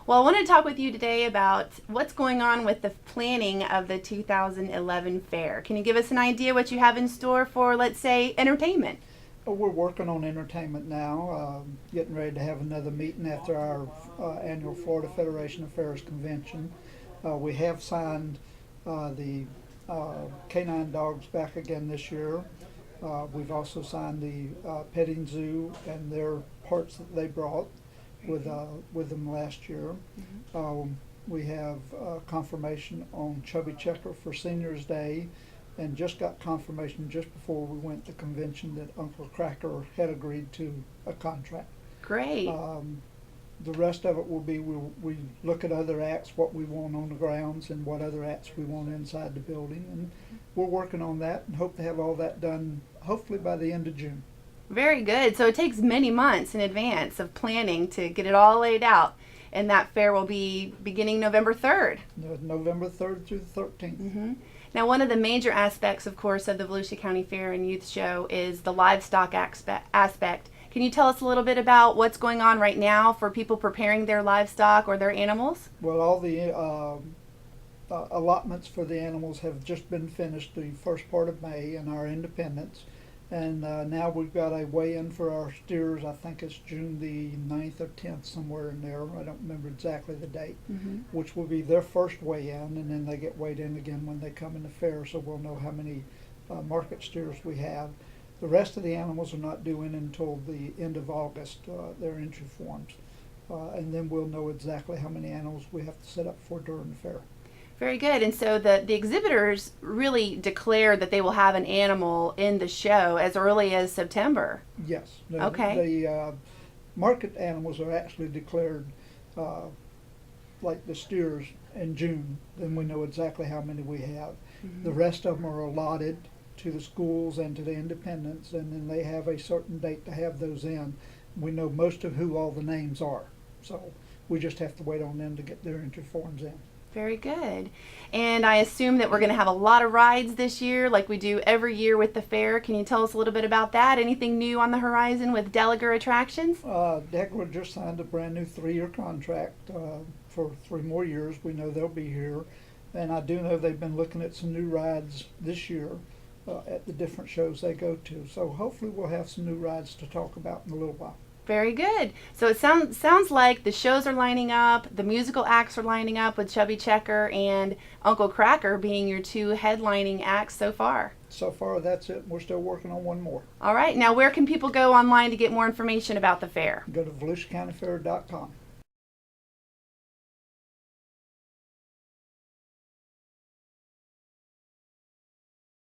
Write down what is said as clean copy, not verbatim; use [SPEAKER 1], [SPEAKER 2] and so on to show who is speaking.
[SPEAKER 1] Well, I want to talk with you today about what's going on with the planning of the 2011 fair. Can you give us an idea what you have in store for, let's say, entertainment?
[SPEAKER 2] We're working on entertainment now, getting ready to have another meeting after our annual Florida Federation of Fairs convention. We have signed the canine dogs back again this year. We've also signed the petting zoo and their parts that they brought with them last year. We have confirmation on Chubby Checker for Seniors Day, and just got confirmation just before we went to convention that Uncle Cracker had agreed to a contract.
[SPEAKER 1] Great.
[SPEAKER 2] The rest of it will be we look at other acts, what we want on the grounds, and what other acts we want inside the building, and we're working on that and hope to have all that done hopefully by the end of June.
[SPEAKER 1] Very good. So it takes many months in advance of planning to get it all laid out. And that fair will be beginning November 3rd.
[SPEAKER 2] November 3rd through the 13th.
[SPEAKER 1] Now, one of the major aspects, of course, of the Volusia County Fair and Youth Show is the livestock aspect. Can you tell us a little bit about what's going on right now for people preparing their livestock or their animals?
[SPEAKER 2] Well, all the allotments for the animals have just been finished the first part of May in our Independence. And now we've got a weigh-in for our steers. I think it's June the 9th or 10th, somewhere in there. I don't remember exactly the date, which will be their first weigh-in, and then they get weighed in again when they come in the fair, so we'll know how many market steers we have. The rest of the animals are not due in until the end of August, their entry forms. And then we'll know exactly how many animals we have to set up for during the fair.
[SPEAKER 1] Very good. And so the exhibitors really declare that they will have an animal in the show as early as September.
[SPEAKER 2] Yes.
[SPEAKER 1] Okay.
[SPEAKER 2] The market animals are actually declared like the steers in June. Then we know exactly how many we have. The rest of them are allotted to the schools and to the independents, and then they have a certain date to have those in. We know most of who all the names are. So we just have to wait on them to get their entry forms in.
[SPEAKER 1] Very good. And I assume that we're going to have a lot of rides this year, like we do every year with the fair. Can you tell us a little bit about that? Anything new on the horizon with Delagar Attractions?
[SPEAKER 2] Delagar just signed a brand new 3-year contract for 3 more years. We know they'll be here. And I do know they've been looking at some new rides this year at the different shows they go to. So hopefully we'll have some new rides to talk about in a little while.
[SPEAKER 1] Very good. So it sounds like the shows are lining up, the musical acts are lining up with Chubby Checker and Uncle Cracker being your 2 headlining acts so far.
[SPEAKER 2] So far, that's it. We're still working on one more.
[SPEAKER 1] All right. Now, where can people go online to get more information about the fair?
[SPEAKER 2] Go to VolusiaCountyFair.com.